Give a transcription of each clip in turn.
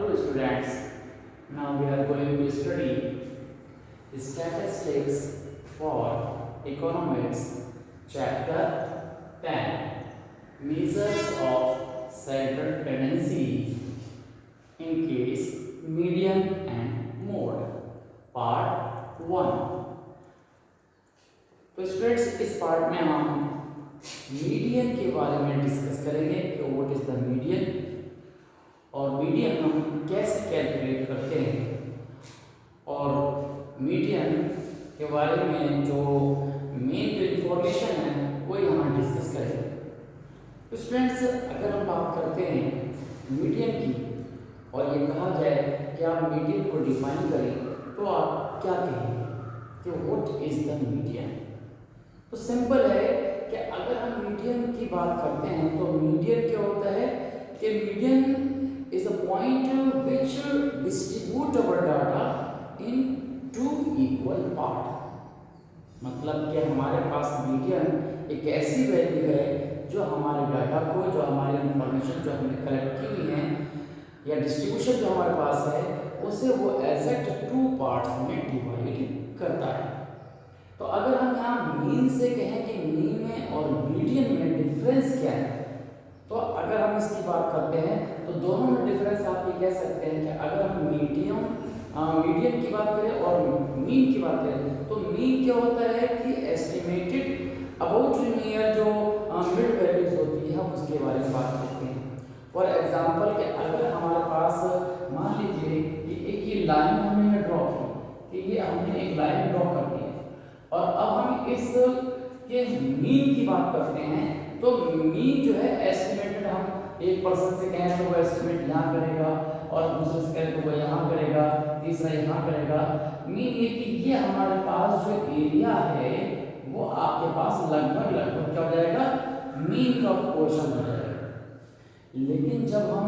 Hello students, now we are going to study statistics for economics chapter 10 measures of central tendency in case median and mode part 1। तो students इस part में हम median के बारे में discuss करेंगे कि व्हाट इज द मीडियन और मीडियन हम कैसे कैलकुलेट करते हैं और मीडियन के बारे में जो मेन जो इंफॉर्मेशन है वो यहाँ डिस्कस करेंगे। तो स्टूडेंट्स अगर हम बात करते हैं मीडियन की और ये कहा जाए कि आप मीडियन को डिफाइन करें तो आप क्या कहेंगे कि व्हाट इज द मीडियन। तो सिंपल है कि अगर हम मीडियन की बात करते हैं तो मीडियन क्या होता है कि median is a point which distribute our data in two equal part। मतलब कि हमारे पास मीडियन एक ऐसी वैल्यू है जो हमारे डाटा को, जो हमारी इंफॉर्मेशन जो हमने कलेक्ट की हुई है या डिस्ट्रीब्यूशन जो हमारे पास है उसे वो एग्जैक्ट टू पार्ट्स में डिवाइड करता है। तो अगर हम यहाँ मीन से कहें कि मीन में और मीडियन में डिफरेंस क्या है, तो अगर हम इसकी बात करते हैं तो दोनों में डिफरेंस आप ये कह सकते हैं कि अगर हम मीडियन की बात करें और मीन की बात करें तो मीन क्या होता है कि एस्टिमेटेड अबाउट नियर जो मिड वैल्यूज होती है हम उसके बारे में बात करते हैं। फॉर एग्जांपल कि अगर हमारे पास मान लीजिए कि एक ये लाइन हमने ड्रॉ की कि ये हमने एक लाइन ड्रॉ कर दी है और अब हम इस के मीन की बात करते हैं तो मीन जो है एस्टिमेटेड हम एक पर्सन से कहें तो वो एस्टिमेट यहाँ करेगा और दूसरे से कहें तो वो यहाँ करेगा, तीसरा यहाँ करेगा। मीन ये कि ये हमारे पास जो एरिया है वो आपके पास लगभग लगभग क्या हो जाएगा, मीन का पोर्शन हो जाएगा। लेकिन जब हम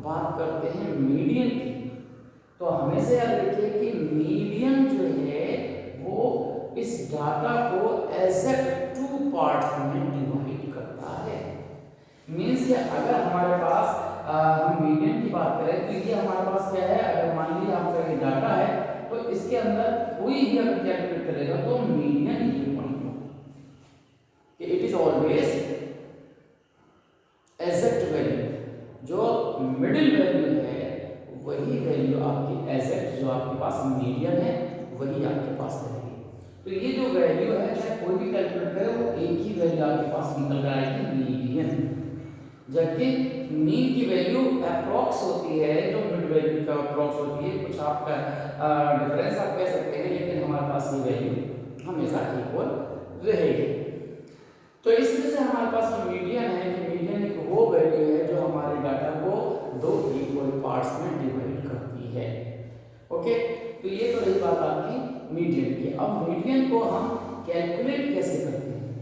बात करते हैं मीडियन की तो हमेशा याद रखिए कि मीडियन जो है वो इस डाटा को एग्जैक्ट टू पार्ट्स में डिवाइड करता है। मीन्स कि अगर हमारे पास हम मीडियन की बात करें तो ये हमारे पास क्या है, अगर मान लीजिए आपका ये डाटा है तो इसके अंदर कोई भी अगर कैलकुलेट करेगा तो मीडियन ये पॉइंट होगा कि it is always exact value, जो मिडिल वैल्यू है वही वैल्यू आपकी एग्जैक्ट जो आपके पास मीडियन है वही आपके पास रहेगी। तो ये जो वैल्यू है चाहे कोई भी कैलकुलेट करे वो एक ही वैल्यू आपके पास निकल कर आएगी मीडियन, जबकि मीन की वैल्यू अप्रॉक्स होती है जो मिड वैल्यू का अप्रॉक्स होती है। कुछ आपका डिफरेंस आप कह सकते हैं लेकिन हमारे पास ये वैल्यू हमेशा इक्वल रहेगी। तो इस वजह से हमारे पास जो मीडियन है कि मीडियन एक वो वैल्यू है जो हमारे डाटा को दो इक्वल पार्ट्स में डिवाइड करती है। ओके, तो ये तो रही बात आपकी मीडियन की। अब मीडियन को हम कैलकुलेट कैसे करते हैं,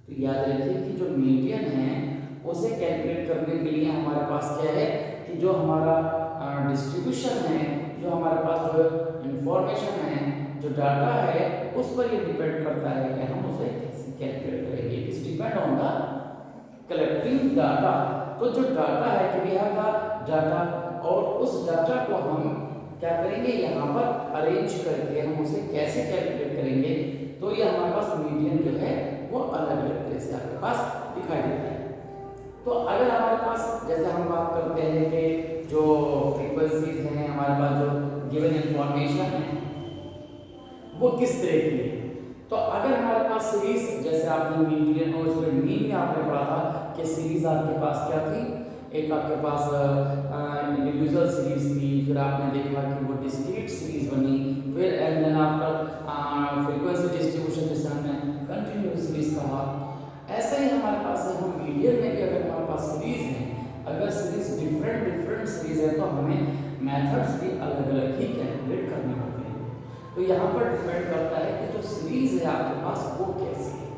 तो याद रखिए कि जो मीडियन है उसे कैलकुलेट करने के लिए हमारे पास क्या है कि जो हमारा डिस्ट्रीब्यूशन है, जो हमारे पास जो इंफॉर्मेशन है, जो डाटा है उस पर ये डिपेंड करता है कि हम उसे कैसे कैलकुलेट करेंगे। It is depend on the collecting data. तो जो डाटा है कि वी हैव द डाटा और उस डाटा को हम क्या करेंगे यहाँ पर अरेंज करके हम उसे कैसे कैलकुलेट करेंगे, तो ये हमारे पास मीडियन जो है वो अलग अलग तरह से आपके पास दिखाई देता है। तो अगर हमारे पास जैसे हम बात करते हैं कि जो फ्रीक्वेंसीज हैं हमारे पास जो गिवन इंफॉर्मेशन है वो किस तरह की है, तो अगर हमारे पास सीरीज जैसे आपने मीडियन और उसमें मीन में आपने पढ़ा था कि सीरीज आपके पास क्या थी, एक आपके पास इंडिविजुअल सीरीज थी, फिर आपने देखा कि वो डिस्क्रीट सीरीज बनी, फिर and then after frequency distribution जिसे हमने कंटिन्यूअस सीरीज कहा। ऐसा ही हमारे पास है हम मीडियन में भी अगर हमारे पास सीरीज है, अगर सीरीज डिफरेंट सीरीज है तो हमें मेथड्स भी अलग अलग ही कैलकुलेट करने होते हैं। तो यहाँ पर डिपेंड करता है कि जो सीरीज है आपके पास वो कैसी है।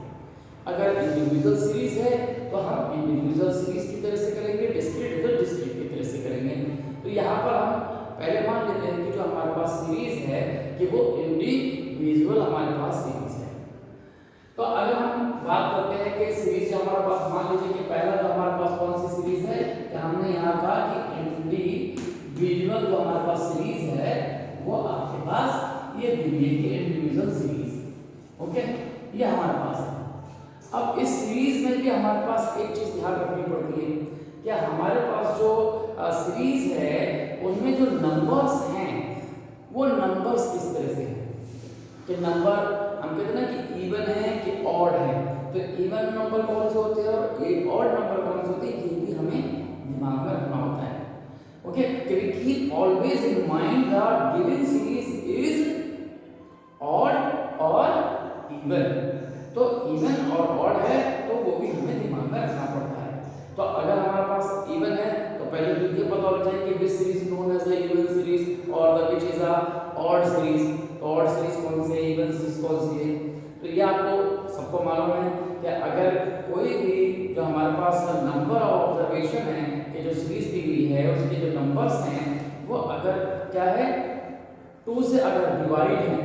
अगर इंडिविजुअल सीरीज है तो हम इंडिविजुअल सीरीज की तरह से करेंगे, डिस्क्रीट तो डिस्क्रीट की तरह से करेंगे। तो यहाँ पर हम पहले मान लेते हैं कि जो हमारे पास सीरीज है कि वो इंडिविजुअल हमारे पास सीरीज है। तो अगर हम बात करते हैं कि सीरीज हमारे पास, मान लीजिए कि पहला तो हमारे पास कौन सी सीरीज है कि हमने यहाँ कहा कि इंडिविजुअल ये दी हुई है कि इंडिविजुअल सीरीज। ओके, ये हमारे पास है। अब इस सीरीज में भी हमारे पास एक चीज ध्यान रखनी पड़ती है, क्या हमारे पास जो सीरीज है उनमें जो नंबर्स हैं वो नंबर्स किस तरह से हैं, कि नंबर हम कहते हैं ना कि इवन है कि ऑड है, तो इवन नंबर कौन से होते हैं और ऑड नंबर कौन से होते हैं, ये भी हमें दिमाग में रखना होता है। Okay, keep always in mind that given series is odd और इवन। तो इवन और ऑड है तो वो भी हमें दिमाग में रखना पड़ता है। तो अगर हमारे पास इवन है तो पहले तो ये पता होना चाहिए कि which series known as the even series और the which is a odd series. तो ऑड सीरीज कौन सी है, इवन सीरीज कौन सी है, तो ये आपको सबको मालूम है कि अगर कोई भी जो हमारे पास नंबर ऑफ ऑब्जर्वेशन है कि जो सीरीज दी हुई है उसके जो नंबर्स हैं वो अगर क्या है 2 से अगर डिवाइड है,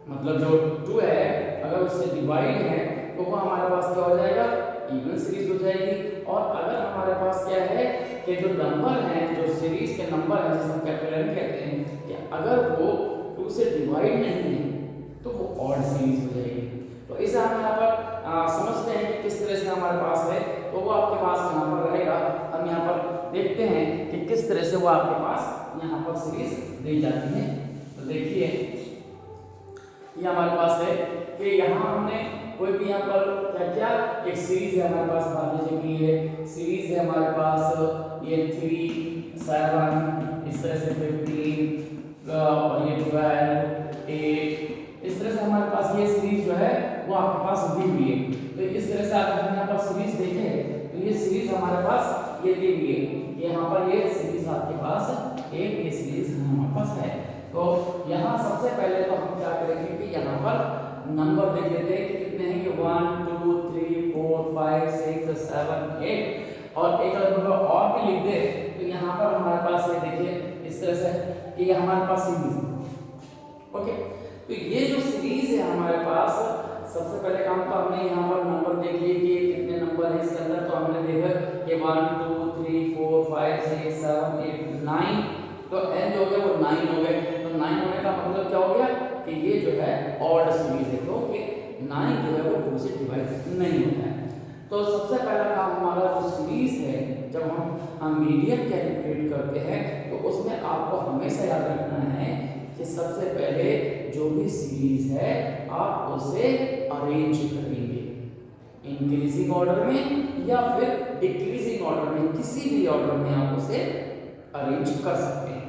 मतलब जो 2 है अगर उससे डिवाइड है तो वो हमारे पास क्या हो जाएगा, इवन सीरीज हो जाएगी। और अगर हमारे पास क्या है कि जो नंबर हैं, जो सीरीज के नंबर हैं जिसे हम कैपिटल कहते हैं, कि अगर वो 2 से डिवाइड नहीं है तो वो ऑड सीरीज हो जाएगी। तो इसे हम यहाँ पर समझते हैं कि किस तरह से हमारे पास है, तो वो आपके पास यहाँ पर रहेगा। हम यहाँ पर देखते हैं कि किस तरह से वो आपके पास यहाँ पर सीरीज दी जाती है। तो देखिए ये हमारे पास है कि यहाँ हमने कोई भी यहाँ पर क्या क्या एक सीरीज है हमारे पास, मान लीजिए कि ये सीरीज है हमारे पास, ये 3 7 इस तरह से 15 और ये 12 8 इस तरह से हमारे पास ये सीरीज जो है वो आपके पास दी हुई है। तो इस तरह से अगर हम यहाँ पर सीरीज देखें तो ये सीरीज हमारे पास ये दी हुई है, यहाँ पर ये सीरीज आपके पास एक ये सीरीज हमारे पास है। तो यहाँ सबसे पहले तो हम क्या करेंगे कि यहाँ पर नंबर देख लेते हैं कि कितने हैं, कि 1 2 3 4 5 6 7 8 और एक अगर और भी लिख दे तो यहाँ पर हमारे पास ये देखिए इस तरह से कि ये हमारे पास सीरीज। ओके, तो ये जो सीरीज है हमारे पास, सबसे पहले काम तो हमने यहाँ पर नंबर देख लिए कि कितने नंबर हैं इसके अंदर। तो हमने देखा कि 1 2 3 4 5 6 7 8 9, तो n जो हो गया वो 9 हो गए। तो 9 होने का मतलब क्या हो गया कि ये जो है ऑड सीरीज है, तो कि 9 जो है वो 2 से डिवाइड नहीं होता है। तो सबसे पहला काम हमारा जो सीरीज है, जब हम मीडियन कैलकुलेट करते हैं तो उसमें आपको हमेशा याद रखना है कि सबसे पहले जो भी सीरीज है आप उसे अरेंज करेंगे इंक्रीजिंग ऑर्डर में या फिर डिक्रीजिंग ऑर्डर में, किसी भी ऑर्डर में आप उसे अरेंज कर सकते हैं।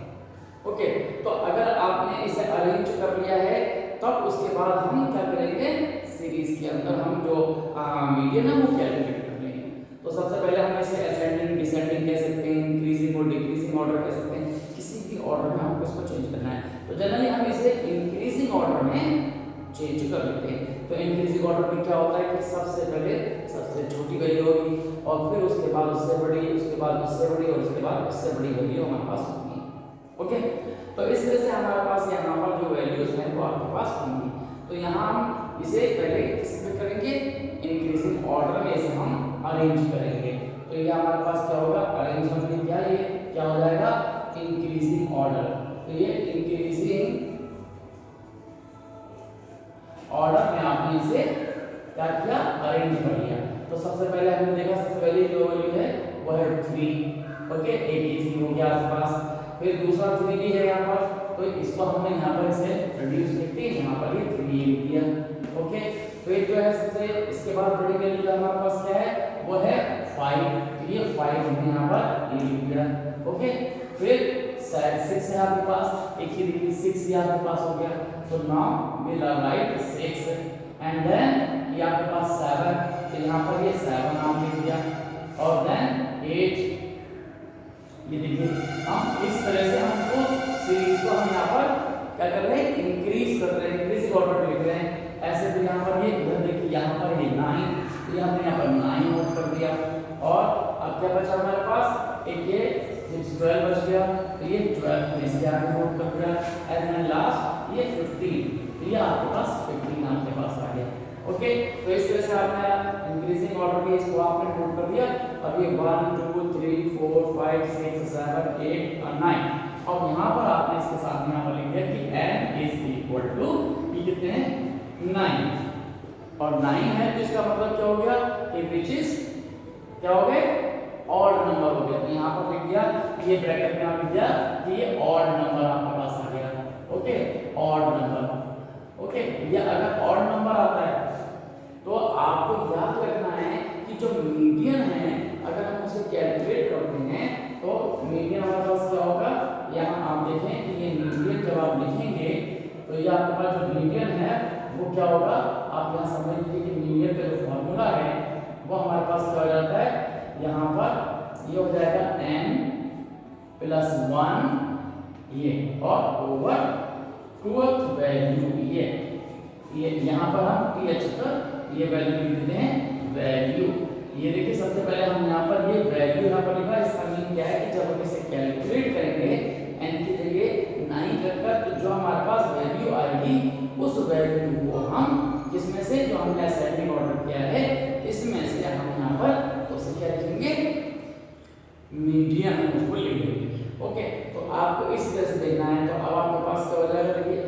ओके, तो अगर आपने इसे अरेंज कर लिया है तब उसके बाद हम क्या करेंगे, सीरीज के अंदर हम जो मीडियन है वो कैलकुलेट कर लेंगे। तो सबसे पहले हम इसे असेंडिंग डिसेंडिंग कह सकते हैं, इंक्रीजिंग और डिक्रीजिंग ऑर्डर कह सकते हैं, किसी भी ऑर्डर में हमको इसको चेंज करना है। तो जनरली हम इसे इंक्रीजिंग ऑर्डर में चेंज कर लेते हैं। तो इंक्रीजिंग ऑर्डर में क्या होता है कि सबसे पहले सबसे छोटी वैल्यू होगी और फिर उसके बाद उससे बड़ी, उसके बाद उससे बड़ी और उसके बाद उससे बड़ी वैल्यू हमारे पास होगी। ओके, तो इस तरह से हमारे पास यहाँ पर जो वैल्यूज हैं वो आपके पास होंगी। तो यहाँ हम इसे पहले किसमें करेंगे, इंक्रीजिंग ऑर्डर में इसे हम अरेंज करेंगे। तो ये हमारे पास क्या होगा, अरेंज हमने किया, ये क्या हो जाएगा, इंक्रीजिंग ऑर्डर। तो ये इंक्रीजिंग ऑर्डर में आपने इसे क्या किया, अरेंज कर लिया। तो सबसे पहले हमने देखा, सबसे पहले जो वैल्यू है वो है 3। ओके, 83 हो गया आसपास। फिर दूसरा 3 भी है यहाँ पर, तो इसको हमने यहाँ पर इसे रिड्यूस करके यहाँ पर ये 3 लिख दिया। ओके, फिर जो है सबसे इसके बाद बड़ी वैल्यू जो हमारे पास क्या है वो है 5। ये 5 हमने यहाँ पर ये लिख दिया। ओके, फिर 6 है आपके पास, एक ही डिग्री 6 ये आपके पास हो गया। तो now we will write 6 and then ये आपके पास 7, तो यहाँ पर ये 7 नाम लिख दिया और देन 8। ये देखिए हम इस तरह से हमको सीरीज को हम यहाँ पर क्या कर रहे हैं, इंक्रीज कर रहे हैं, इंक्रीजिंग ऑर्डर लिख रहे हैं। ऐसे तो यहाँ पर ये इधर देखिए, यहाँ पर ये 9, तो ये हमने यहाँ पर 9 नोट कर दिया। और अब क्या बचा हमारे पास, एक ये 12 बच गया, तो ये 12 इसके आगे नोट कर दिया। एंड देन लास्ट ये 15, तो ये आपके पास 15 आपके पास आ गया। ओके, तो इस तरह से आपने इंक्रीजिंग ऑर्डर में इसको आपने नोट कर दिया। अब ये 1 2 3 4 5 6 7 8 और 9 अब यहाँ पर आपने इसके साथ यहाँ पर लिख दिया कि n इज इक्वल टू, ये कितने हैं 9, और 9 है तो इसका मतलब क्या हो गया कि विच इज क्या हो गए ऑड नंबर हो गया। तो यहाँ पर लिख दिया, ये ब्रैकेट में आप लिख दिया कि ये ऑड नंबर आपके पास आ गया। Okay, odd number. ओके, या अगर ऑड नंबर आता है तो आपको याद रखना है कि जो मीडियन है अगर हम उसे कैलकुलेट करते हैं तो मीडियन हमारे पास क्या होगा, यहाँ आप देखें कि ये मीडियन जब आप लिखेंगे तो ये आपके पास जो मीडियन है वो क्या होगा, आप यहाँ समझ लीजिए कि मीडियन का जो फॉर्मूला है वो हमारे पास क्या हो जाता है, यहाँ पर ये हो जाएगा n प्लस 1 ये और ओवर ट्रूथ वैल्यू, ये यहाँ पर हम th पर ये वैल्यू लिख देते हैं वैल्यू। ये देखिए सबसे पहले हम यहाँ पर ये वैल्यू यहाँ पर लिखा, इसका मीनिंग क्या है कि जब हम इसे कैलकुलेट करेंगे n की जगह 9 रखकर तो जो हमारे पास वैल्यू आएगी उस वैल्यू को हम किसमें से, जो हमने असाइनमेंट ऑर्डर किया है इसमें से हम यहाँ पर उसे क्या लिखेंगे मीडियन, उसको लिख देंगे। ओके, तो आपको इस तरह से देखना है। तो अब आपके पास क्या हो जाएगा, देखिए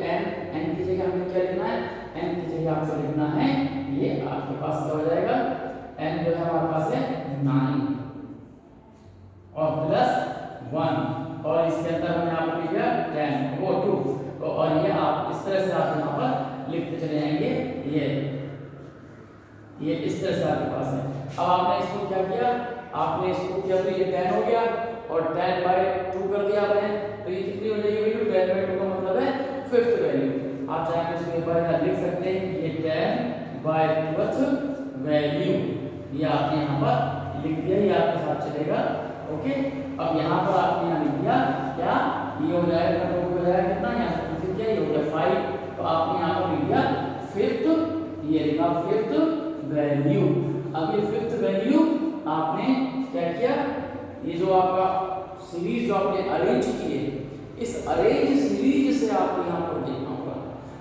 n की जगह हमें क्या लिखना है, n की जगह आपको लिखना है ये आपके पास क्या हो जाएगा, n जो है हमारे पास है 9 और प्लस 1 और इसके अंदर हमने आपको लिख दिया 10 वो 2, तो और ये आप इस तरह से आप यहाँ पर लिखते चले जाएंगे। ये इस तरह से आपके पास है। अब आपने इसको क्या किया, आपने इसको क्या किया, ये 10 हो गया और 10 बाय 2 कर दिया आपने, तो ये कितनी हो जाएगी वैल्यू, 10 बाय 2 का मतलब है फिफ्थ वैल्यू। आप चाहे तो इसको एक बार लिख सकते हैं कि ये 10 बाय 12 वैल्यू, ये आपने यहाँ पर लिख दिया, ये आपके साथ चलेगा। ओके, अब यहाँ पर आपने यहाँ लिख दिया क्या, ये हो जाएगा तो हो जाएगा कितना, यहाँ से क्या ये हो गया 5, तो आपने यहाँ पर लिख दिया फिफ्थ, ये लिखा फिफ्थ वैल्यू। अब ये फिफ्थ वैल्यू आपने क्या किया, ये जो आपका सीरीज जो आपने अरेंज की है, इस अरेंज सीरीज से आपको यहाँ पर देखना होगा।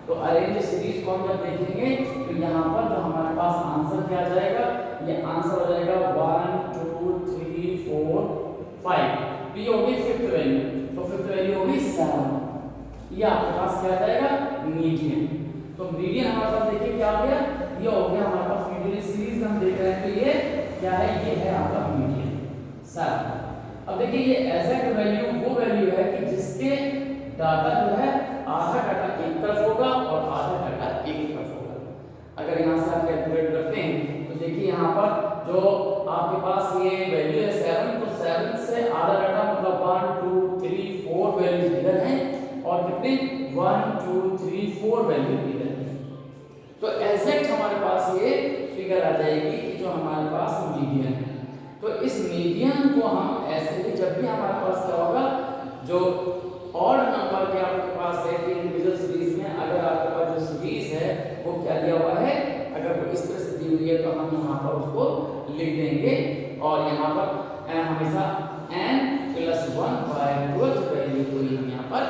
तो अरेंज सीरीज को हम जब देखेंगे तो यहाँ पर जो हमारे पास आंसर क्या आ जाएगा, ये आंसर हो जाएगा 1 2 3 4 5, तो ये होगी फिफ्थ वैल्यू, तो फिफ्थ वैल्यू होगी 7, ये आपके पास क्या आ जाएगा मीडियन। तो मीडियन हमारे पास देखिए क्या आ गया, ये हो गया हमारे पास मीडियन सीरीज हम देख रहे हैं, तो ये क्या है, ये है आपका मीडियन 7। अब देखिए ये एग्जैक्ट वैल्यू वो वैल्यू है कि जिसके डाटा जो है आधा डाटा एक तरफ होगा और आधा डाटा एक तरफ होगा। अगर यहाँ से आप कैलकुलेट करते हैं तो देखिए यहाँ पर जो आपके पास ये वैल्यू है 7, तो 7 से आधा डाटा मतलब 1 2 3 4 वैल्यूज इधर हैं और कितने 1 2 3 4 वैल्यू इधर है। तो एग्जैक्ट हमारे पास ये फिगर आ जाएगी कि जो हमारे पास मीडियन है। तो इस मीडियन को हम ऐसे ही जब भी हमारे पास क्या होगा, जो ऑड नंबर के आपके पास है कि इंडिविजुअल सीरीज में अगर आपके पास जो सीरीज है वो क्या दिया हुआ है, अगर वो इस तरह से दी हुई है तो हम यहाँ पर उसको लिख देंगे और यहाँ पर हमेशा n प्लस 1 बाय 12 वैल्यू को ही हम यहाँ पर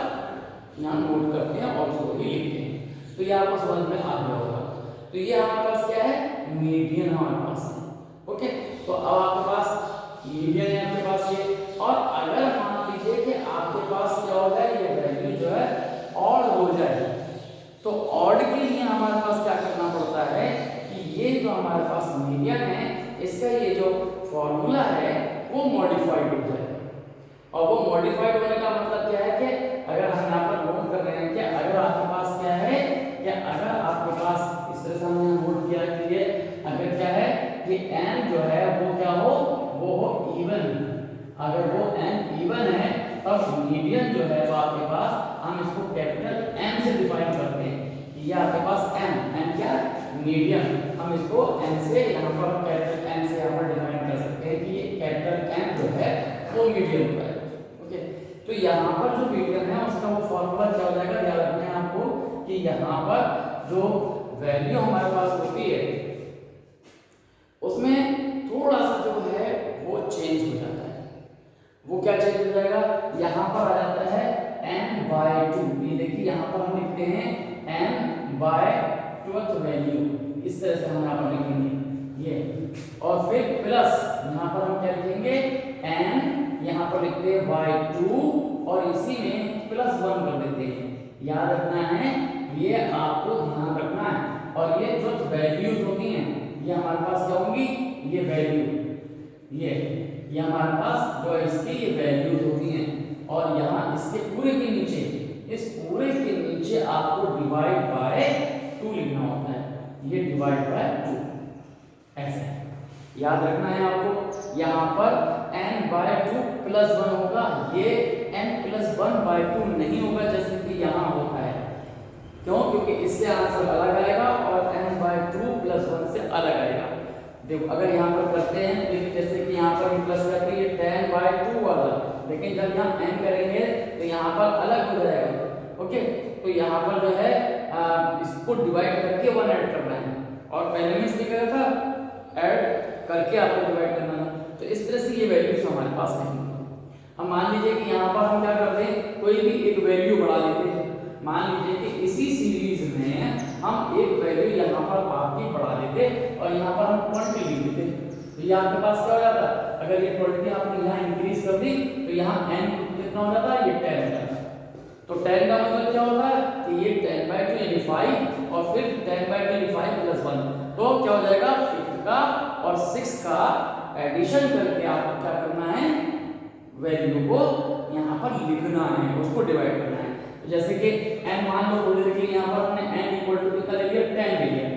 यहाँ नोट करते हैं और उसको ही लिखते हैं। तो ये आपको समझ में आ गया होगा। तो ये हमारे पास क्या है, मीडियन हमारे पास है। ओके, तो अब आपके पास मीडियन है आपके पास ये, और अगर मान लीजिए कि आपके पास क्या हो जाए, ये वैल्यू जो है ऑड हो जाए, तो ऑड के लिए हमारे पास क्या करना पड़ता है कि ये जो हमारे पास मीडियन है इसका ये जो फॉर्मूला है वो मॉडिफाइड हो जाए। और वो मॉडिफाइड होने का मतलब क्या है कि अगर हम यहाँ पर नोट कर रहे हैं कि अगर आपके पास क्या है, कि अगर आपके पास इस तरह से हमने नोट किया कि ये अगर क्या है कि n जो है वो क्या हो, वो हो इवन, अगर वो n इवन है तब मीडियन जो है वो आपके पास हम इसको कैपिटल M से डिफाइन करते हैं। ये आपके पास m क्या मीडियन, हम इसको m से यहाँ पर कैपिटल M से यहाँ पर डिफाइन कर सकते हैं कि ये कैपिटल M जो है वो मीडियन होता है। ओके, तो यहाँ पर जो मीडियन है उसका वो फॉर्मूला क्या हो जाएगा, याद रखना है आपको कि यहाँ पर जो वैल्यू हमारे पास होती है उसमें थोड़ा सा जो है वो चेंज हो जाता है। वो क्या चेंज हो जाएगा, यहाँ पर आ जाता है n बाय 2, ये देखिए यहाँ पर हम लिखते हैं n बाय 12 वैल्यू, इस तरह से हम यहाँ पर लिखेंगे ये, और फिर प्लस यहाँ पर हम क्या लिखेंगे n यहाँ पर लिखते हैं y2 और इसी में +1 कर देते हैं। याद रखना है, ये आपको ध्यान रखना है। और ये जो वैल्यूज होती हैं ये हमारे पास क्या होंगी, ये वैल्यू ये हमारे पास जो इसकी ये वैल्यूज होती हैं। और यहाँ इसके पूरे के नीचे, इस पूरे के नीचे आपको डिवाइड बाय 2 लिखना होता है। ये डिवाइड बाय 2 ऐसे याद रखना है आपको। यहाँ पर n/2 +1 होगा, ये n+1/2 नहीं होगा जैसे कि यहाँ होता है। क्यों? क्योंकि इससे आंसर अलग आएगा और n/2 +1 से अलग आएगा। देखो अगर यहाँ पर करते हैं तो जैसे कि यहाँ पर प्लस करके ये 10/2 वाला, लेकिन जब यहाँ n करेंगे तो यहाँ पर अलग हो जाएगा। ओके, तो यहाँ पर जो है इसको डिवाइड करके 1 ऐड करना है और पहले में इसलिए करा था ऐड करके आपको डिवाइड करना था। तो इस तरह से ये वैल्यूज हमारे पास नहीं। हम मान लीजिए कि यहाँ पर हम क्या करते हैं, कोई भी एक वैल्यू बढ़ा लेते हैं। मान लीजिए कि इसी सीरीज में हम एक वैल्यू यहाँ पर आपकी बढ़ा देते और यहाँ पर हम 20 लिख देते, तो ये आपके पास क्या हो जाता? अगर ये 20 आपने यहाँ इंक्रीज कर दी तो यहाँ n कितना हो जाता है, ये 10 हो जाता है। तो 10 का मतलब क्या होता है कि ये 10/2 यानी 5 और फिर 10/2 यानी 5 + 1, तो क्या हो जाएगा 5 का और 6 का एडिशन करके आपको क्या करना है, वैल्यू को यहाँ पर लिखना है, उसको डिवाइड करना है। तो जैसे कि n मान लो थोड़ी देर के लिए यहाँ पर हमने n = कितना ले लिया, 10 ले लिया।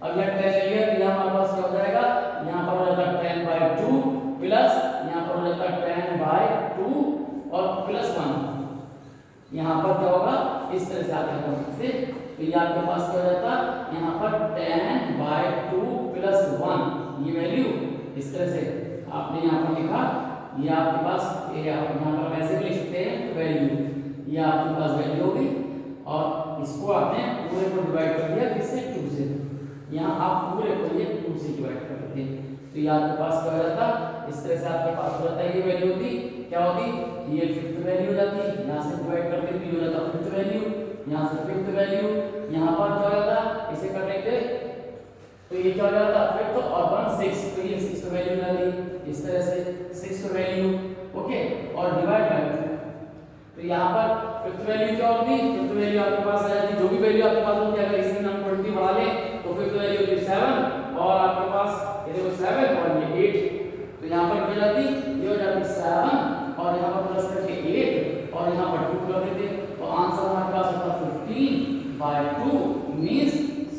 अब यह 10 ले लिया तो यहाँ हमारे पास क्या हो जाएगा, यहाँ पर हो जाता है 10/2 प्लस यहाँ पर हो जाता है 10/2 और +1। यहाँ पर क्या होगा, इस तरह से आगे हम से तो ये आपके पास क्या हो जाता, यहाँ पर 10/2 + 1 ये वैल्यू इस तरह से आपने यहाँ पर लिखा। ये आपके पास ये आप यहाँ पर वैसे भी लिख सकते हैं वैल्यू, ये आपके पास वैल्यू होगी और इसको आपने पूरे को डिवाइड कर दिया किससे, 2 से। यहाँ आप पूरे को ये 2 से डिवाइड कर देते हैं तो ये आपके पास क्या हो जाता, इस तरह से आपके पास हो जाता है। ये वैल्यू होती क्या होती, ये 5th वैल्यू हो जाती है, यहाँ से डिवाइड करके भी हो जाता 5th वैल्यू, यहाँ से 5th वैल्यू, यहाँ पर क्या हो जाता, इसे करने के तो ये क्या हो जाता 5th और 1 6, तो ये 6th वैल्यू जाती इस तरह से 6th वैल्यू। ओके, और डिवाइड बाय 2, तो यहाँ पर 5th वैल्यू क्या होती, 5th वैल्यू आपके पास आ जाती, जो भी वैल्यू आपके पास होती है अगर इसमें हम 20 बढ़ा लें तो 5th वैल्यू होती 7 और आपके पास ये देखो 7 और ये 8, तो यहाँ पर क्या जाती, ये हो जाती 7 और यहाँ पर प्लस करके 8 और यहाँ पर 2 कर देते, तो आंसर हमारे पास होता 15/2 मींस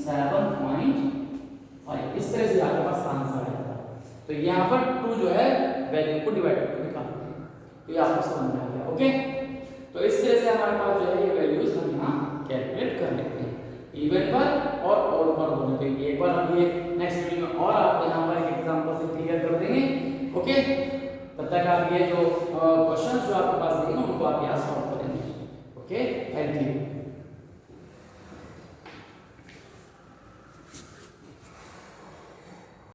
7.5। इस तरह से आपके पास आंसर आएगा। तो यहाँ पर 2 जो है वैल्यू को डिवाइड करके निकालते हैं, तो ये आपको समझ में आ गया। ओके, तो इस तरह से हमारे पास जो है ये वैल्यूज हम यहाँ कैलकुलेट कर लेते हैं इवन पर और ऑड पर दोनों पे। एक बार हम ये नेक्स्ट वीडियो में और आपको यहाँ पर एक एग्जांपल से क्लियर कर देंगे। ओके, तब तक आप ये जो क्वेश्चंस जो आपके पास देंगे उनको आप यहाँ सॉल्व करेंगे। Okay, thank you.